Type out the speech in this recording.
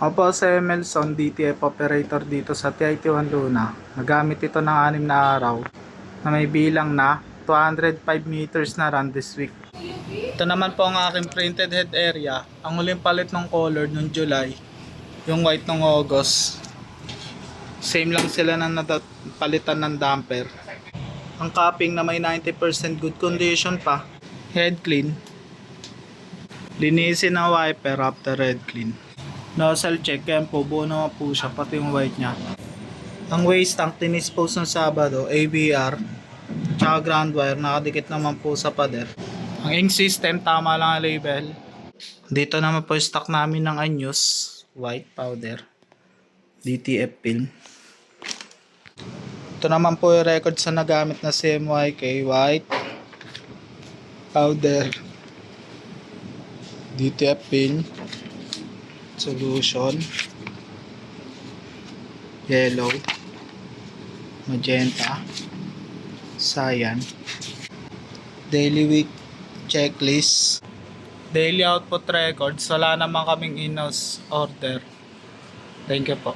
Opo, si Emelson, DTF operator dito sa TIT-1 Luna. Nagamit ito ng 6 na araw na may bilang na 205 meters na run this week. Ito naman po ang aking printed head area. Ang huling palit ng color nung July, yung white ng August. Same lang sila na palitan ng damper. Ang capping na may 90% good condition pa. Head clean. Linisin ang wiper after head clean. Nozzle check, yan po, buo naman po siya, pati yung white nya. Ang waste tank tinispose ng Sabado, ABR, tsaka ground wire, nakadikit naman po sa pader. Ang ink system, tama lang ang label. Dito naman po yung stock namin ng anyos, white powder, DTF film. Ito naman po yung record sa nagamit na CMYK, white powder, DTF film, solution, yellow, magenta, cyan, daily week checklist, daily output records. Wala naman kaming in-house order. Thank you po.